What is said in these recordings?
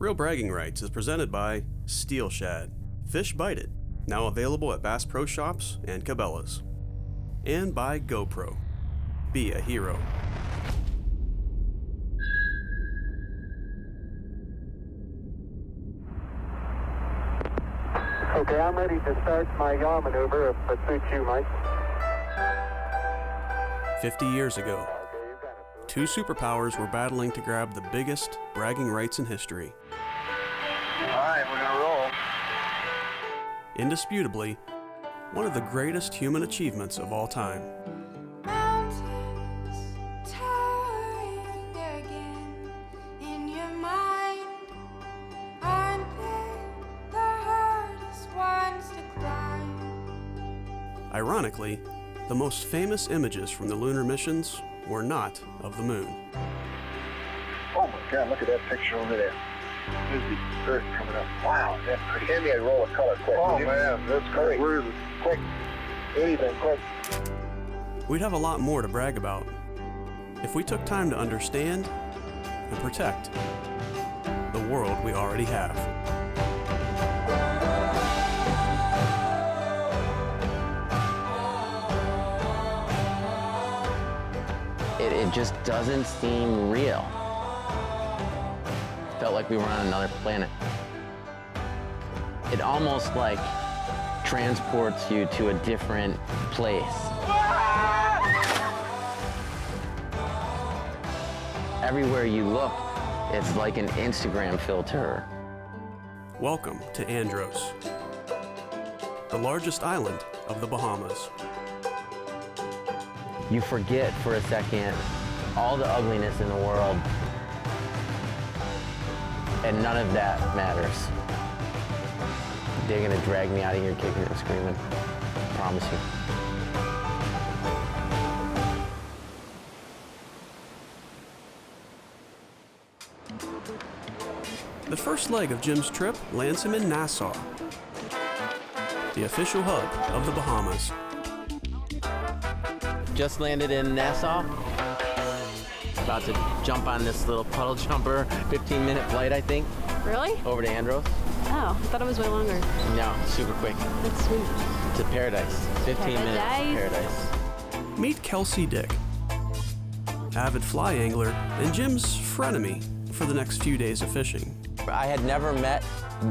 Real Bragging Rights is presented by Steel Shad. Fish Bite It, now available at Bass Pro Shops and Cabela's. And by GoPro. Be a hero. Okay, I'm ready to start my yaw maneuver if it suits you, Mike. 50 years ago, two superpowers were battling to grab the biggest bragging rights in history. Alright, we're gonna roll. Indisputably, one of the greatest human achievements of all time. Mountains towering again in your mind. Aren't they the hardest ones to climb? Ironically, the most famous images from the lunar missions were not of the moon. Oh my God, look at that picture over there. There's the earth coming up. Wow, that's pretty. Hand me a roll of color quick. Oh man, that's great. Where is it? Quick. Anything, quick. We'd have a lot more to brag about if we took time to understand and protect the world we already have. It just doesn't seem real. Felt like we were on another planet. It almost like transports you to a different place. Everywhere you look, it's like an Instagram filter. Welcome to Andros, the largest island of the Bahamas. You forget for a second all the ugliness in the world, and none of that matters. They're gonna drag me out of here kicking and screaming, I promise you. The first leg of Jim's trip lands him in Nassau, the official hub of the Bahamas. Just landed in Nassau. About to jump on this little puddle jumper, 15-minute flight, I think. Really? Over to Andros. Oh, I thought it was way longer. No, super quick. That's sweet. To paradise. 15 minutes to paradise. Meet Kelsey Dick, avid fly angler and Jim's frenemy for the next few days of fishing. I had never met,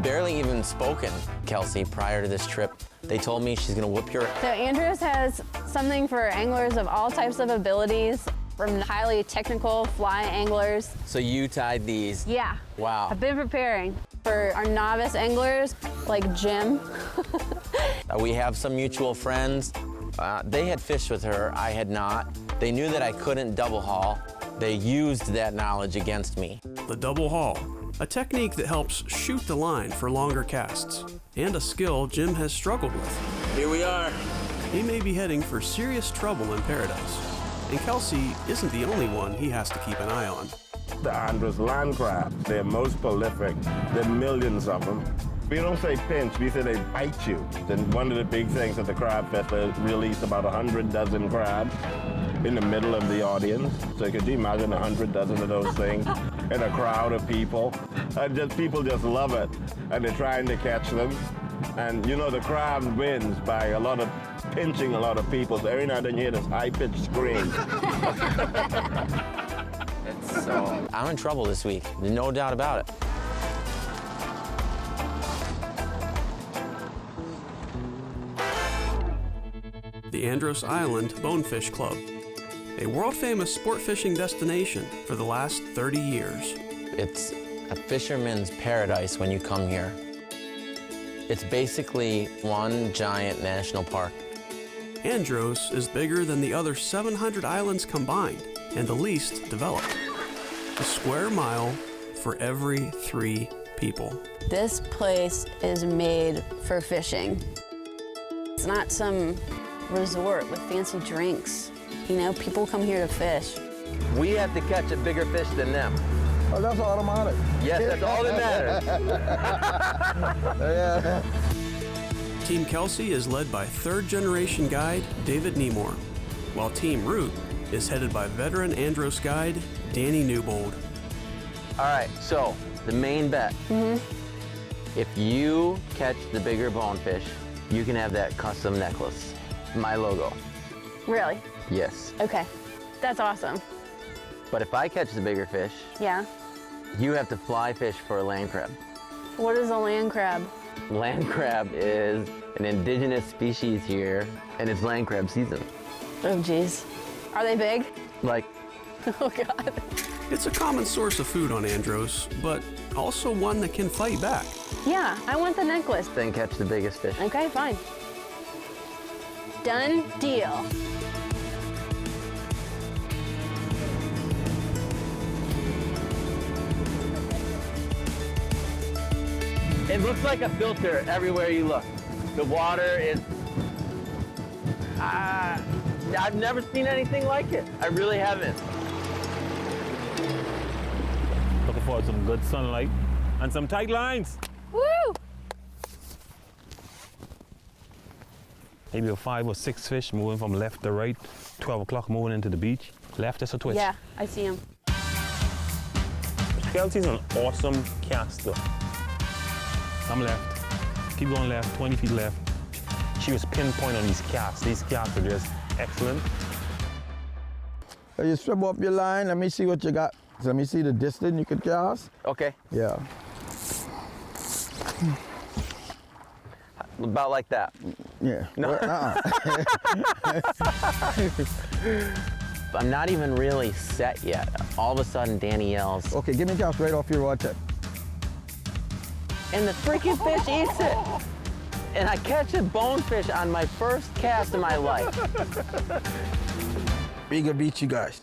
barely even spoken Kelsey prior to this trip. They told me she's gonna whoop your... So Andros has something for anglers of all types of abilities, from highly technical fly anglers. So you tied these? Yeah. Wow. I've been preparing for our novice anglers, like Jim. We have some mutual friends. They had fished with her, I had not. They knew that I couldn't double haul. They used that knowledge against me. The double haul, a technique that helps shoot the line for longer casts, and a skill Jim has struggled with. Here we are. He may be heading for serious trouble in paradise, and Kelsey isn't the only one he has to keep an eye on. The Andros land crabs, they're most prolific. There are millions of them. We don't say pinch, we say they bite you. Then one of the big things at the Crab Fest, they released about 100 dozen crabs in the middle of the audience. So could you imagine 100 dozen of those things in a crowd of people? And people just love it, and they're trying to catch them. And you know, the crab wins by a lot of pinching a lot of people. So every now and then you hear this high-pitched scream. So I'm in trouble this week, no doubt about it. The Andros Island Bonefish Club, a world-famous sport fishing destination for the last 30 years. It's a fisherman's paradise when you come here. It's basically one giant national park. Andros is bigger than the other 700 islands combined and the least developed. A square mile for every 3 people. This place is made for fishing. It's not some resort with fancy drinks. You know, people come here to fish. We have to catch a bigger fish than them. Oh, that's automatic. Yes, that's all that matters. Team Kelsey is led by third-generation guide David Nemore, while Team Root is headed by veteran Andros guide Danny Newbold. All right, so the main bet. If you catch the bigger bonefish, you can have that custom necklace. My logo. Really? Yes. Okay, that's awesome. But if I catch the bigger fish, Yeah. you have to fly fish for a land crab. What is a land crab? Land crab is an indigenous species here, and it's land crab season. Oh, geez. Are they big? Like, Oh, God. It's a common source of food on Andros, but also one that can fight back. Yeah, I want the necklace. then catch the biggest fish. Okay, fine. Done deal. It looks like a filter everywhere you look. The water is, I've never seen anything like it. I really haven't. Looking forward to some good sunlight and some tight lines. Woo! Maybe a 5 or 6 fish moving from left to right. 12 o'clock moving into the beach. Left is a twitch. Yeah, I see him. Kelsey's an awesome caster. I'm left. Keep going left, 20 feet left. She was pinpoint on these casts. These casts are just excellent. You strip up your line, let me see what you got. Let me see the distance you could cast. Okay, Yeah. about like that. Yeah. No. I'm not even really set yet. All of a sudden, Danny yells, Okay, give me a cast right off your rod tip. and the freaking fish eats it. And I catch a bonefish on my first cast in my life. We gonna beat you guys.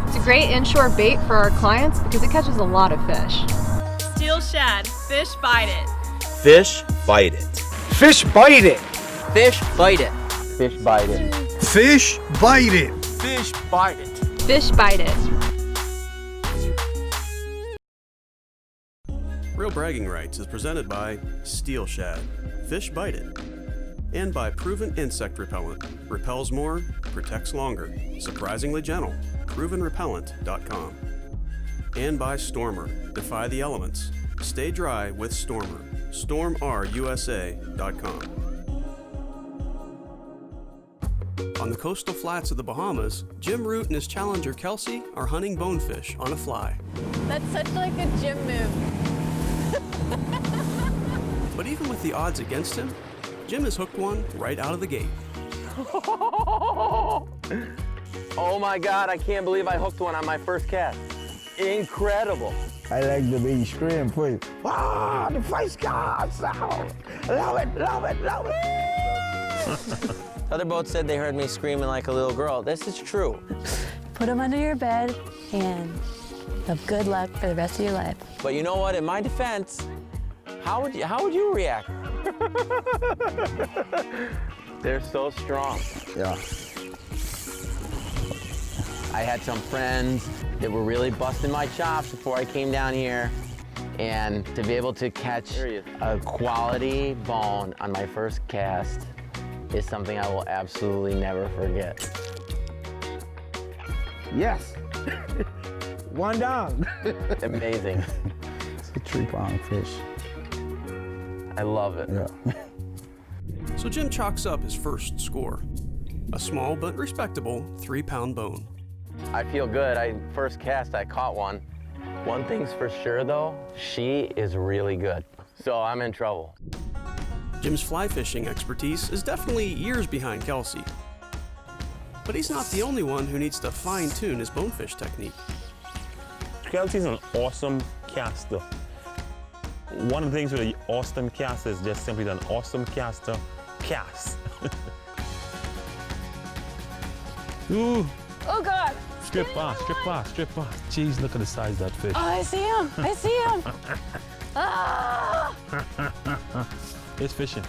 It's a great inshore bait for our clients because it catches a lot of fish. Steel shad, fish bite it. Fish bite it. Fish bite it. Fish bite it. Fish bite it. Fish bite it. Fish bite it. Fish bite it. Real Bragging Rights is presented by Steel Shad, Fish Bite It, and by Proven Insect Repellent. Repels more, protects longer. Surprisingly gentle. ProvenRepellent.com. And by Stormer, Defy the Elements. Stay dry with Stormer. StormRUSA.com. On the coastal flats of the Bahamas, Jim Root and his challenger Kelsey are hunting bonefish on a fly. That's such like a gym move. But even with the odds against him, Jim has hooked one right out of the gate. Oh my God, I can't believe I hooked one on my first cast. Incredible. I like the big scream for you. Ah, the first cast! Love it, love it, love it. Other boats said they heard me screaming like a little girl. This is true. Put them under your bed and have good luck for the rest of your life. But you know what? In my defense, how would you react? They're so strong. Yeah. I had some friends that were really busting my chops before I came down here. And to be able to catch a quality bone on my first cast is something I will absolutely never forget. Yes. One down. Amazing. It's a 3-pound fish. I love it. Yeah. So Jim chalks up his first score. A small but respectable 3-pound bone. I feel good. First cast, I caught one. One thing's for sure though, she is really good. So I'm in trouble. Jim's fly fishing expertise is definitely years behind Kelsey. But he's not the only one who needs to fine-tune his bonefish technique. Kelsey's an awesome caster. One of the things with an awesome caster is just simply that an awesome caster casts. Ooh. Oh God. Strip fast, strip fast, strip fast. Jeez, look at the size of that fish. Oh, I see him. I see him. Ah! It's fishing.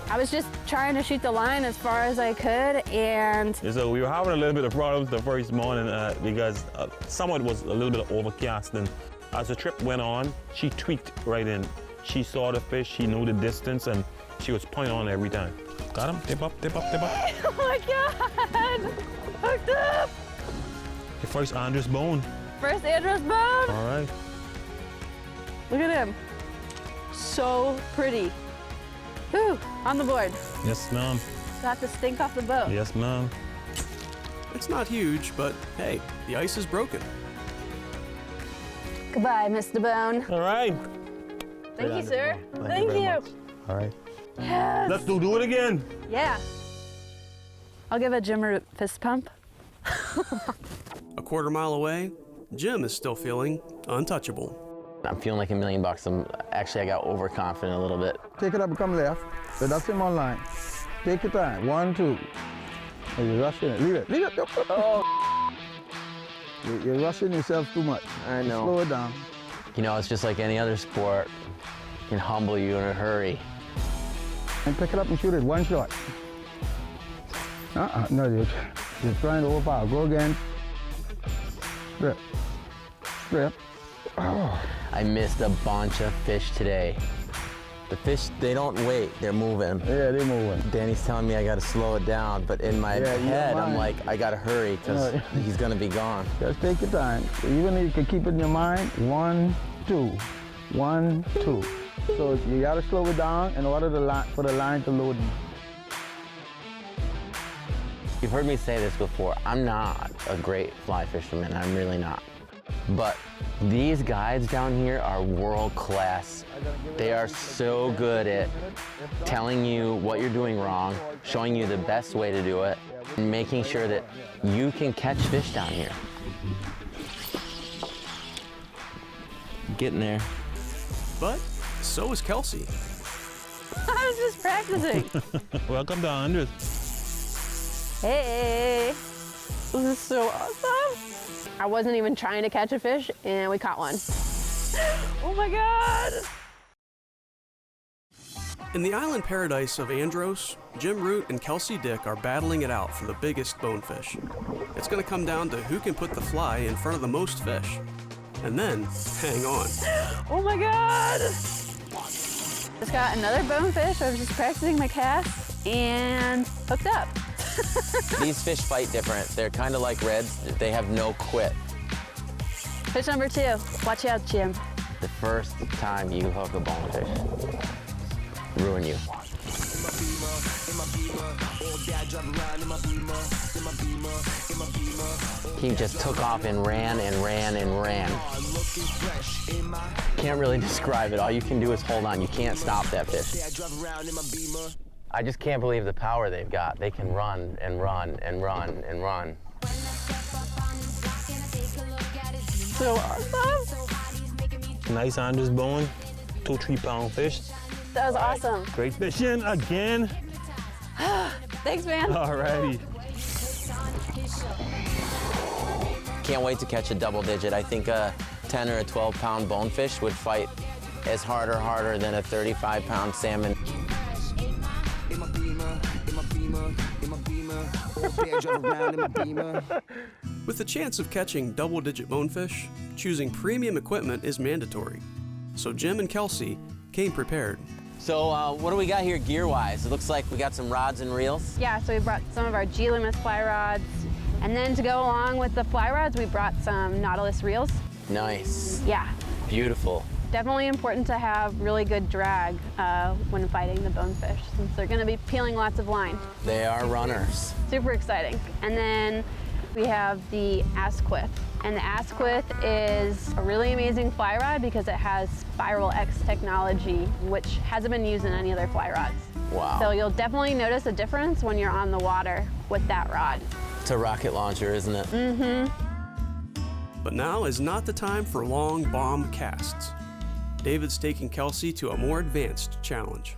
I was just trying to shoot the line as far as I could, and So we were having a little bit of problems the first morning because someone was a little bit overcast, and as the trip went on, she tweaked right in. She saw the fish, she knew the distance, and she was pointing on every time. Got him? Tip up, tip up, tip up. oh my God! Hooked up! The first Andros bone. First Andros bone. All right. Look at him. So pretty. Whew, on the board. Yes, ma'am. Got the stink off the boat. Yes, ma'am. It's not huge, but hey, the ice is broken. Goodbye, Mr. Bone. All right. Thank you, sir. Thank you. All right. Yes. Let's do it again. Yeah. I'll give a Jim Root fist pump. A quarter mile away, Jim is still feeling untouchable. I'm feeling like $1 million. I got overconfident a little bit. Take it up and come left. So that's him on line. Take your time. 1, 2. And you're rushing it. Leave it. Leave it. Oh. You're rushing yourself too much. I know. Slow it down. You know, it's just like any other sport. It can humble you in a hurry. And pick it up and shoot it. One shot. No, you're trying to overpower. Go again. Strip. Strip. Oh. I missed a bunch of fish today. The fish, they don't wait, they're moving. Yeah, they're moving. Danny's telling me I gotta slow it down, but in my head, I'm like, I gotta hurry because he's gonna be gone. Just take your time. Even if you can keep it in your mind, 1, 2, 1, 2. So you gotta slow it down in order for the line to load in. You've heard me say this before, I'm not a great fly fisherman, I'm really not. But these guides down here are world class. They are so good at telling you what you're doing wrong, showing you the best way to do it, and making sure that you can catch fish down here. Getting there. But so is Kelsey. I was just practicing. Welcome to Andros. Hey, this is so awesome. I wasn't even trying to catch a fish, and we caught one. Oh my God. In the island paradise of Andros, Jim Root and Kelsey Dick are battling it out for the biggest bonefish. It's going to come down to who can put the fly in front of the most fish. And then, hang on. Oh my God. Just got another bonefish. I was just practicing my cast and hooked up. These fish fight different. They're kind of like reds. They have no quit. Fish number 2. Watch out, Jim. The first time you hook a bonefish, ruin you. He just took off and ran and ran and ran. Can't really describe it. All you can do is hold on. You can't stop that fish. I just can't believe the power they've got. They can run and run and run and run. So awesome. Nice Andros bone, 2-3 pound fish. That was awesome. Great fishing again. Thanks, man. Alrighty. Can't wait to catch a double digit. I think a 10 or a 12 pound bonefish would fight as hard or harder than a 35 pound salmon. With the chance of catching double-digit bonefish, choosing premium equipment is mandatory. So Jim and Kelsey came prepared. So what do we got here gear-wise? It looks like we got some rods and reels. Yeah, so we brought some of our G Loomis fly rods. And then to go along with the fly rods, we brought some Nautilus reels. Nice. Yeah. Beautiful. Definitely important to have really good drag when fighting the bonefish, since they're gonna be peeling lots of line. They are runners. Super exciting. And then we have the Asquith. And the Asquith is a really amazing fly rod because it has Spiral X technology, which hasn't been used in any other fly rods. Wow. So you'll definitely notice a difference when you're on the water with that rod. It's a rocket launcher, isn't it? Mm-hmm. But now is not the time for long bomb casts. David's taking Kelsey to a more advanced challenge.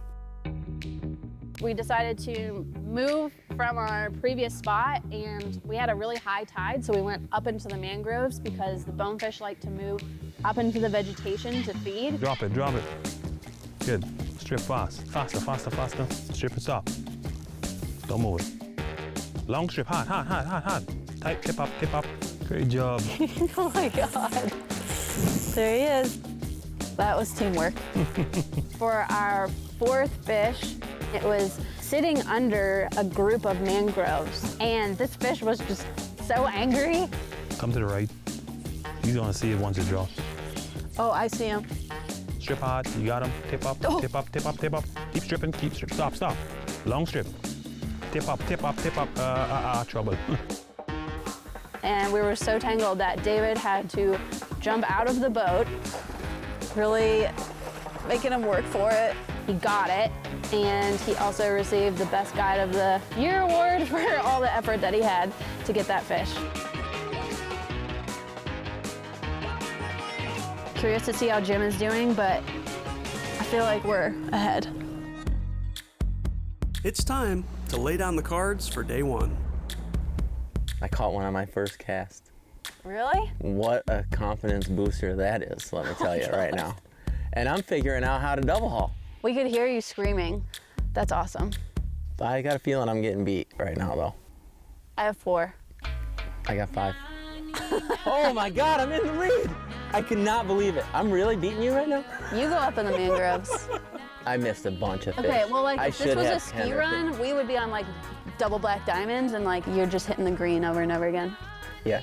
We decided to move from our previous spot, and we had a really high tide, so we went up into the mangroves because the bonefish like to move up into the vegetation to feed. Drop it, drop it. Good. Strip fast. Faster, faster, faster. Strip and stop. Don't move it. Long strip, hard, hard, hard, hard, hard. Tight, tip up, tip up. Great job. Oh my God. There he is. That was teamwork. For our fourth fish, it was sitting under a group of mangroves. And this fish was just so angry. Come to the right. He's gonna see it once it drops. Oh, I see him. Strip hard, you got him. Tip up, Oh. tip up, tip up, tip up. Keep stripping, keep strip. Stop, stop. Long strip. Tip up, tip up, tip up. Trouble. And we were so tangled that David had to jump out of the boat, really making him work for it. He got it, and he also received the Best Guide of the Year award for all the effort that he had to get that fish. Curious to see how Jim is doing, but I feel like we're ahead. It's time to lay down the cards for day one. I caught one on my first cast. Really? What a confidence booster that is, let me tell you right now. And I'm figuring out how to double haul. We could hear you screaming. That's awesome. But I got a feeling I'm getting beat right now, though. I have 4. I got 5. Oh my God, I'm in the lead. I cannot believe it. I'm really beating you right now? You go up in the mangroves. I missed a bunch of fish. Okay, well, like, I if this was a have ski 10 or run, 15. we would be on, like, double black diamonds, and, like, you're just hitting the green over and over again. Yeah.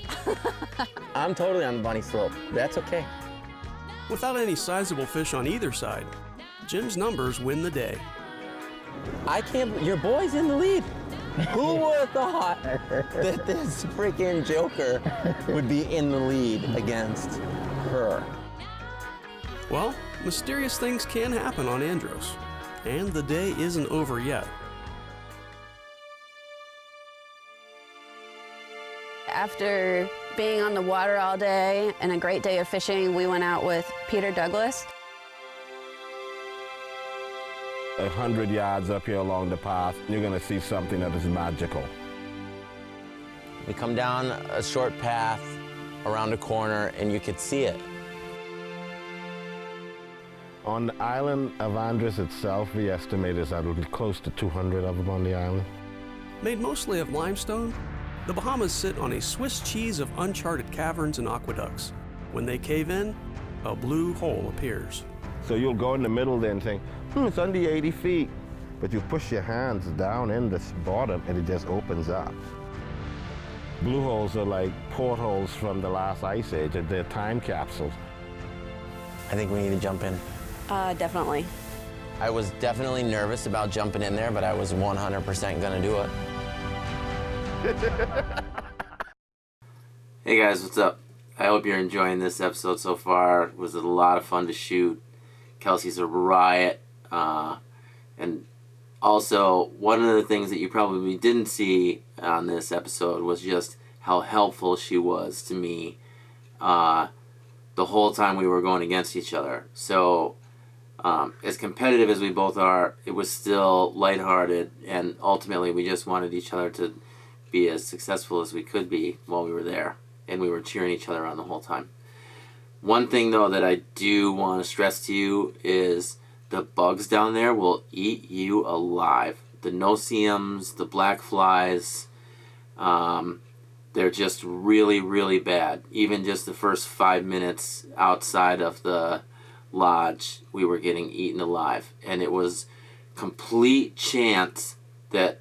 I'm totally on the bunny slope. That's okay. Without any sizable fish on either side, Jim's numbers win the day. I can't, your boy's in the lead. Who would have thought that this freaking joker would be in the lead against her? Well, mysterious things can happen on Andros, and the day isn't over yet. After being on the water all day and a great day of fishing, we went out with Peter Douglas. 100 yards up here along the path, you're gonna see something that is magical. We come down a short path around a corner and you could see it. On the island of Andros itself, we estimate there's close to 200 of them on the island. Made mostly of limestone, the Bahamas sit on a Swiss cheese of uncharted caverns and aqueducts. When they cave in, a blue hole appears. So you'll go in the middle there and think, it's under 80 feet. But you push your hands down in this bottom and it just opens up. Blue holes are like portholes from the last ice age. They're time capsules. I think we need to jump in. Definitely. I was definitely nervous about jumping in there, but I was 100% gonna do it. Hey guys, what's up? I hope you're enjoying this episode so far. It was a lot of fun to shoot. Kelsey's a riot. And also, one of the things that you probably didn't see on this episode was just how helpful she was to me the whole time we were going against each other. So, as competitive as we both are, it was still lighthearted, and ultimately we just wanted each other to be as successful as we could be while we were there, and we were cheering each other on the whole time. One thing, though, that I do want to stress to you is the bugs down there will eat you alive. The no-see-ums, the black flies, they're just really, really bad. Even just the first 5 minutes outside of the lodge, we were getting eaten alive. And it was complete chance that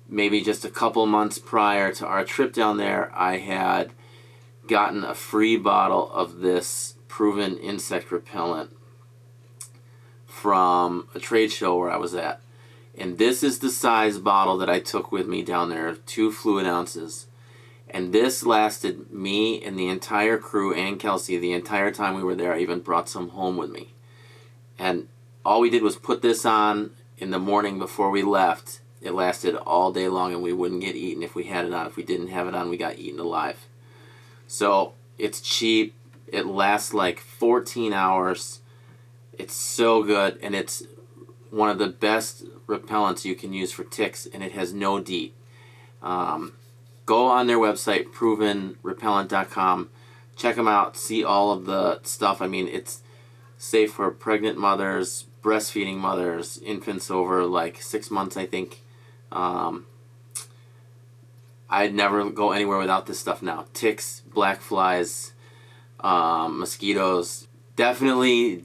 maybe just a couple months prior to our trip down there, I had gotten a free bottle of this proven insect repellent from a trade show where I was at. And this is the size bottle that I took with me down there, 2 fluid ounces. And this lasted me and the entire crew and Kelsey the entire time we were there. I even brought some home with me. And all we did was put this on in the morning before we left. It lasted all day long, and we wouldn't get eaten if we had it on. If we didn't have it on, we got eaten alive. So it's cheap. It lasts like 14 hours. It's so good, and it's one of the best repellents you can use for ticks, and it has no DEET. Go on their website, provenrepellent.com. Check them out. See all of the stuff. I mean, it's safe for pregnant mothers, breastfeeding mothers, infants over like 6 months, I think. I'd never go anywhere without this stuff now. Ticks, black flies, mosquitoes. Definitely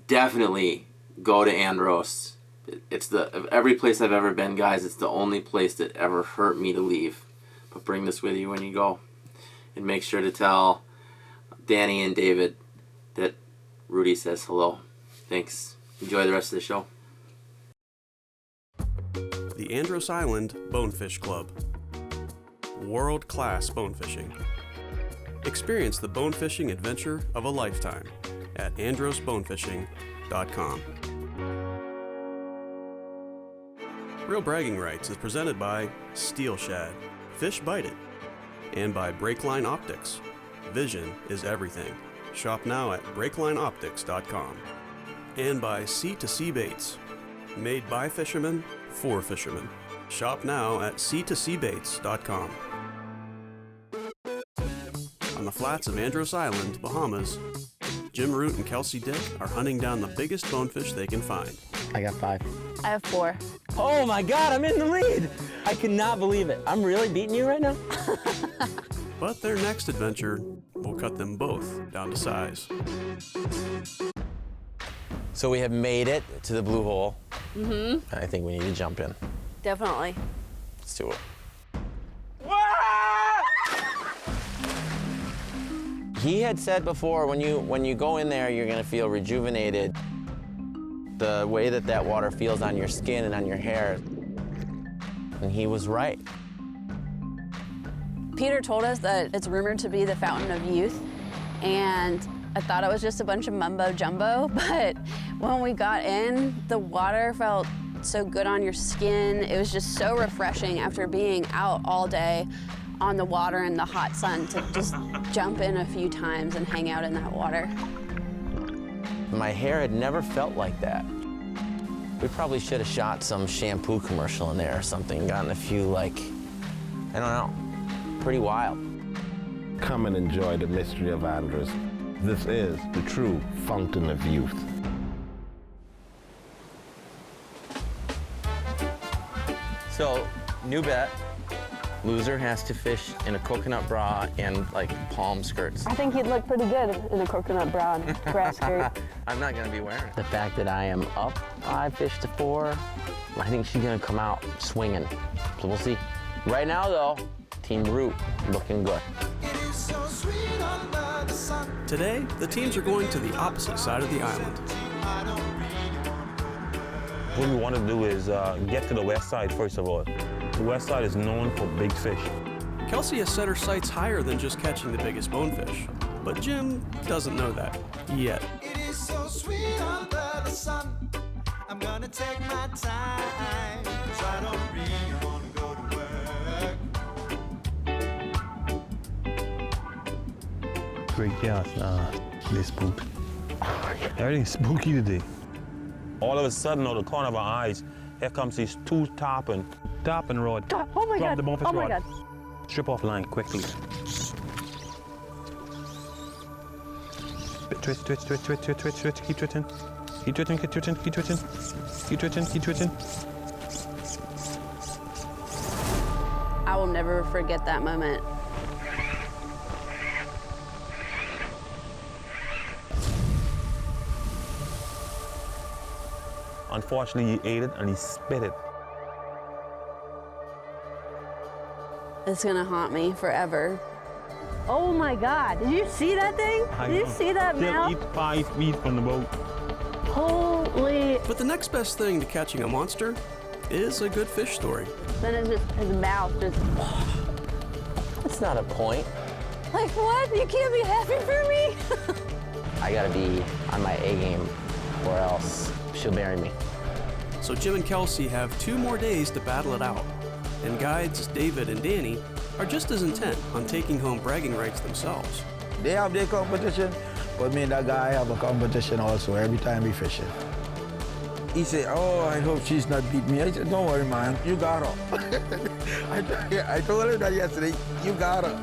go to Andros. It's of every place I've ever been, guys, it's the only place that ever hurt me to leave. But bring this with you when you go. And make sure to tell Danny and David that Rudy says hello. Thanks. Enjoy the rest of the show. The Andros Island Bonefish Club. World-class bonefishing. Experience the bonefishing adventure of a lifetime at androsbonefishing.com. Real Bragging Rights is presented by Steel Shad, Fish Bite It, and by Breakline Optics. Vision is everything. Shop now at breaklineoptics.com. And by C2C Baits, made by fishermen for fishermen. Shop now at c2cbaits.com. On the flats of Andros Island, Bahamas, Jim Root and Kelsey Dick are hunting down the biggest bonefish they can find. I got 5. I have 4. Oh my God, I'm in the lead! I cannot believe it. I'm really beating you right now? But their next adventure will cut them both down to size. So we have made it to the blue hole. Mm-hmm. I think we need to jump in. Definitely. Let's do it. He had said before, when you go in there, you're gonna feel rejuvenated. The way that water feels on your skin and on your hair. And he was right. Peter told us that it's rumored to be the fountain of youth, and I thought it was just a bunch of mumbo jumbo, but when we got in, the water felt so good on your skin. It was just so refreshing after being out all day on the water in the hot sun to just jump in a few times and hang out in that water. My hair had never felt like that. We probably should have shot some shampoo commercial in there or something, gotten a few, like, I don't know, pretty wild. Come and enjoy the mystery of Andros. This is the true fountain of youth. So, new bet. Loser has to fish in a coconut bra and like palm skirts. I think he'd look pretty good in a coconut bra and grass skirt. I'm not gonna be wearing it. The fact that I am up 5 fish to 4, I think she's gonna come out swinging. So we'll see. Right now though, Team Root looking good. Today, the teams are going to the opposite side of the island. What we want to do is get to the west side first of all. The west side is known for big fish. Kelsey has set her sights higher than just catching the biggest bonefish, but Jim doesn't know that yet. It is so sweet under the sun. I'm gonna take my time, 'cause I don't really wanna go to work. Great cast. They spooked. Everything's spooky today. All of a sudden, out of the corner of our eyes, here comes these 2 tarpon rod. Oh my God, The bonefish oh my rod. God. Strip off line quickly. Twitch, twitch, twitch, twitch, twitch, twitch, twitch. Keep twitching. Keep twitching, keep twitching, keep twitching. Keep twitching, keep twitching. I will never forget that moment. Unfortunately, he ate it and he spit it. It's gonna haunt me forever. Oh my God, did you see that thing? Did you see that mouth? Still eat 5 feet from the boat. Holy. But the next best thing to catching a monster is a good fish story. Then it's just his mouth just. That's not a point. Like what? You can't be happy for me? I gotta be on my A game or else she'll bury me. So Jim and Kelsey have 2 more days to battle it out. And guides David and Danny are just as intent on taking home bragging rights themselves. They have their competition, but me and that guy have a competition also every time we fishing. He said, oh, I hope she's not beat me. I said, don't worry, man, you got her. I told him that yesterday, you got her.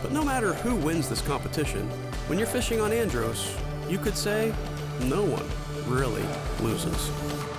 But no matter who wins this competition, when you're fishing on Andros, you could say, no one really loses.